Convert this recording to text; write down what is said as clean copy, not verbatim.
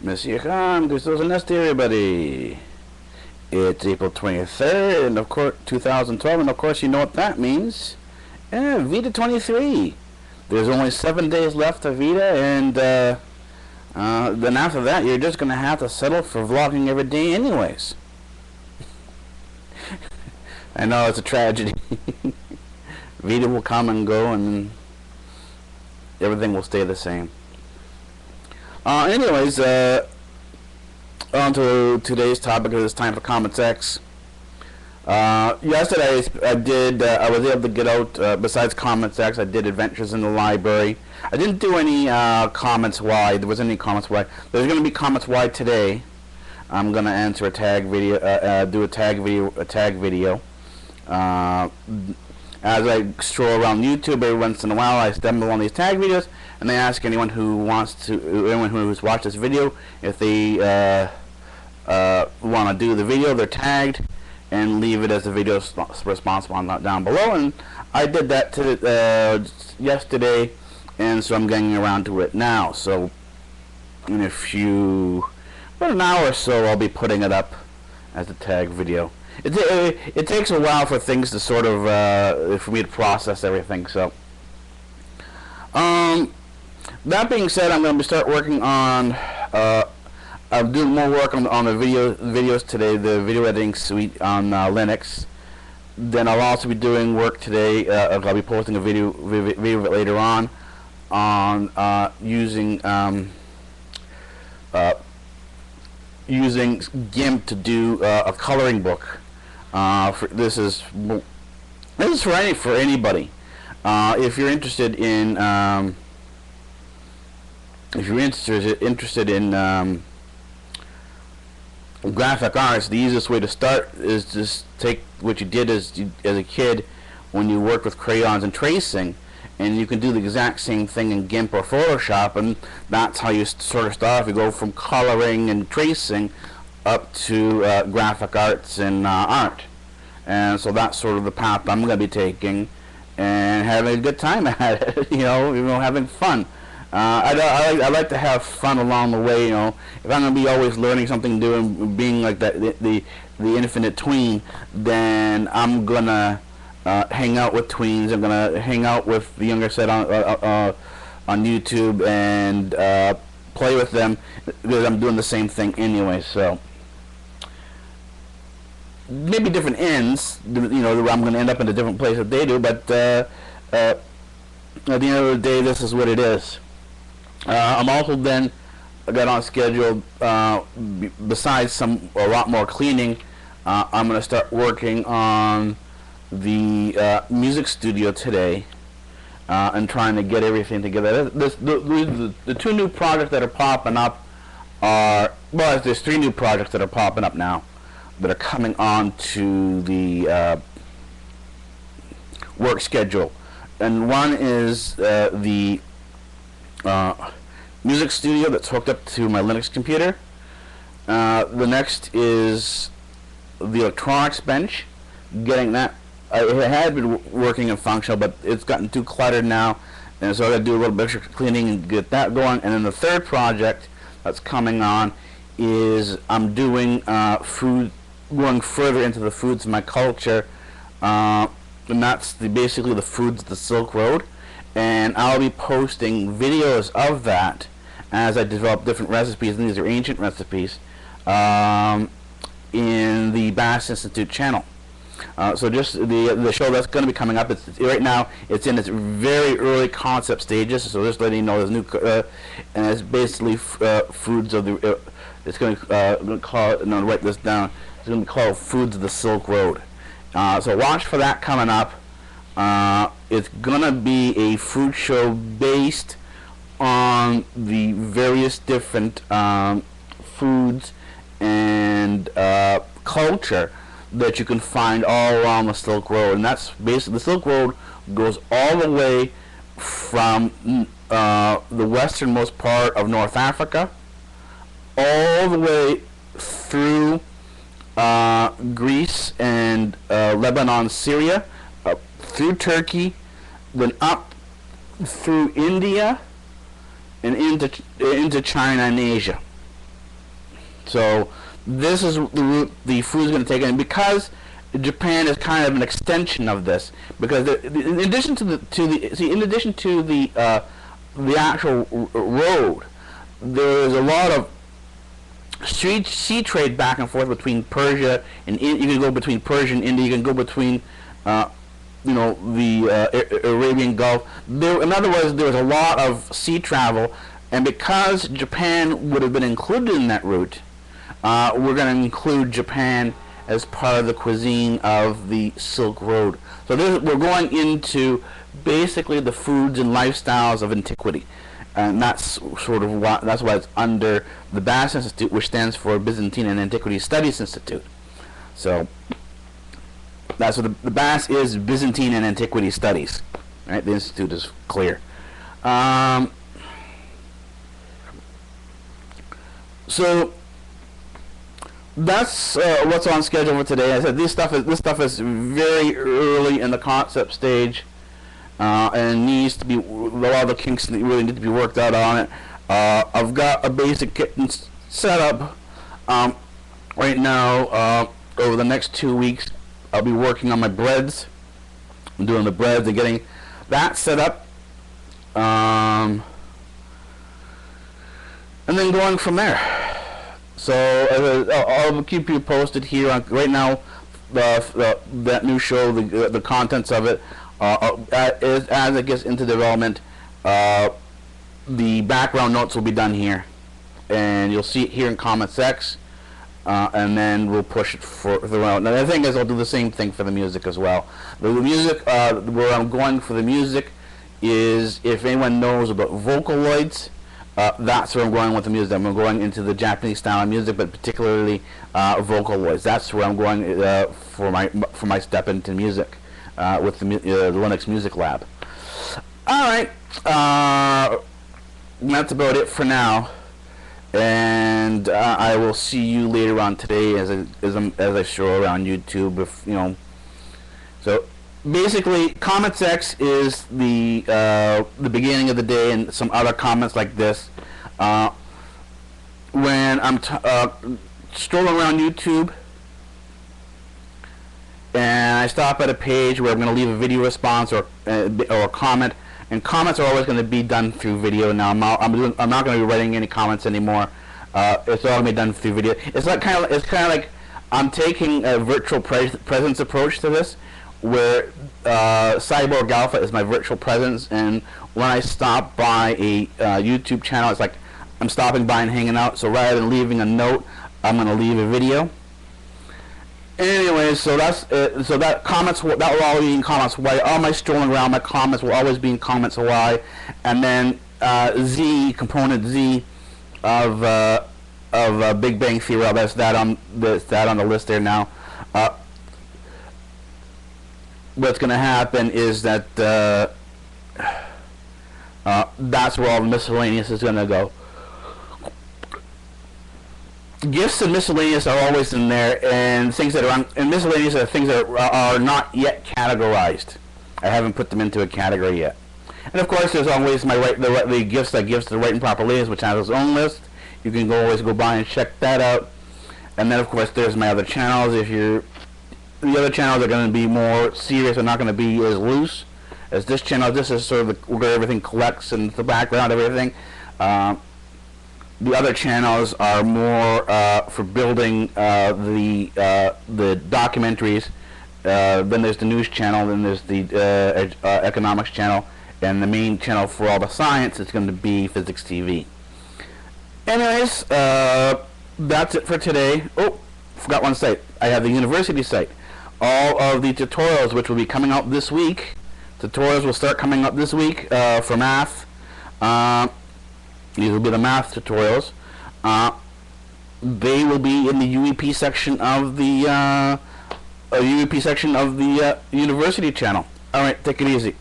Monsieur Khan, Gustos and Nest, everybody. It's April 23rd, and of course, 2012, and of course, you know what that means. VEDA23. There's only 7 days left of VEDA, and then after that, you're just gonna have to settle for vlogging every day, anyways. I know it's a tragedy. VEDA will come and go, and everything will stay the same. Anyways, on to today's topic. It's time for Comet X. Yesterday I was able to get out, besides Comet X, I did Adventures in the Library. I didn't do any comments wide. There wasn't any comments wide. There's going to be comments wide today. I'm going to answer a tag video, do a tag video. As I stroll around YouTube every once in a while, I stumble on these tag videos, and I ask anyone who's watched this video if they want to do the video. They're tagged, and leave it as a video response down below. And I did that yesterday, and so I'm getting around to it now. So in about an hour or so, I'll be putting it up as a tag video. It takes a while for things to sort of for me to process everything. So that being said, I'm going to start working on I'm doing more work on the videos today, the video editing suite on Linux. Then I'll also be doing work today. I'll be posting a video later on using GIMP to do a coloring book. This is for anybody. If you're interested in graphic arts, the easiest way to start is just take what you did as a kid when you worked with crayons and tracing, and you can do the exact same thing in GIMP or Photoshop, and that's how you sort of start off. You go from coloring and tracing up to graphic arts and art, and so that's sort of the path I'm going to be taking and having a good time at it. Having fun. I like to have fun along the way. If I'm going to be always learning something new and being like that, the infinite tween, then I'm gonna hang out with tweens. I'm gonna hang out with the younger set on YouTube and play with them, because I'm doing the same thing anyway. So maybe different ends. I'm going to end up in a different place that they do, but at the end of the day, this is what it is. I'm also then got on schedule, besides a lot more cleaning. I'm going to start working on the music studio today, and trying to get everything together. The two new projects that are popping up there's 3 new projects that are popping up now that are coming on to the work schedule. And one is the music studio that's hooked up to my Linux computer. The next is the electronics bench. Getting that, it had been working and functional, but it's gotten too cluttered now, and so I got to do a little bit of cleaning and get that going. And then the third project that's coming on is I'm doing food, going further into the foods of my culture, and that's basically the foods of the Silk Road. And I'll be posting videos of that as I develop different recipes, and these are ancient recipes, in the Bass Institute channel. So just the show that's going to be coming up, right now it's in its very early concept stages, so just letting you know there's new, and it's basically foods of the, it's going to call it, no, write this down, it's going to be called Foods of the Silk Road. So watch for that coming up. It's gonna be a food show based on the various different foods and culture that you can find all around the Silk Road. And that's basically, the Silk Road goes all the way from the westernmost part of North Africa all the way through Greece and Lebanon, Syria, through Turkey, then up through India and into China and Asia. So this is the route the food is going to take, and because Japan is kind of an extension of this, because in addition to the actual road, there is a lot of sea trade back and forth between Persia and you can go between Persia and India. You can go between the Arabian Gulf. In other words, there was a lot of sea travel, and because Japan would have been included in that route, we're going to include Japan as part of the cuisine of the Silk Road. So we're going into basically the foods and lifestyles of antiquity, and that's why it's under the BAS Institute, which stands for Byzantine and Antiquity Studies Institute. So that's what the BAS is, Byzantine and Antiquity Studies. Right? The institute is clear. So that's what's on schedule for today. I said this stuff is very early in the concept stage, and needs to be, a lot of the kinks really need to be worked out on it. I've got a basic kit set up right now. Over the next 2 weeks, I'll be working on my breads. I'm doing the breads and getting that set up, and then going from there. So I'll keep you posted here on right now. That new show, the contents of it, as it gets into development, the background notes will be done here, and you'll see it here in Comments X, and then we'll push it further out. Now the thing is, I'll do the same thing for the music as well. The music, where I'm going for the music, is if anyone knows about Vocaloids. That's where I'm going with the music. I'm going into the Japanese style of music, but particularly Vocaloids. That's where I'm going for my step into music with the Linux Music Lab. All right, that's about it for now, and I will see you later on today as I show around YouTube. If you know, so. Basically, Comments X is the beginning of the day, and some other comments like this. When I'm strolling around YouTube and I stop at a page where I'm going to leave a video response or a comment, and comments are always going to be done through video now. I'm not going to be writing any comments anymore. It's all going to be done through video. It's kind of like I'm taking a virtual presence approach to this, where Cyborg Alpha is my virtual presence, and when I stop by a YouTube channel, it's like I'm stopping by and hanging out. So rather than leaving a note, I'm going to leave a video. Anyways, so that's so that will all be in Comments Y. All my strolling around, my comments will always be in Comments Y, and then component Z of BigBangTheoryRL. That's that on the list there now. What's going to happen is that that's where all the miscellaneous is going to go. Gifts and miscellaneous are always in there, and things that are and miscellaneous are things that are not yet categorized. I haven't put them into a category yet. And of course, there's always the gifts that gives to the Right and Proper List, which has its own list. You can always go by and check that out. And then of course, there's my other channels. The other channels are going to be more serious. They're not going to be as loose as this channel. This is sort of where everything collects and the background of everything. The other channels are more for building the documentaries. Then there's the news channel. Then there's the economics channel, and the main channel for all the science is going to be Physics TV. Anyways, that's it for today. Oh, forgot one site. I have the university site. All of the tutorials, which will be coming out this week. Tutorials will start coming up this week for math. These will be the math tutorials. They will be in the UEP section of the university channel. All right, take it easy.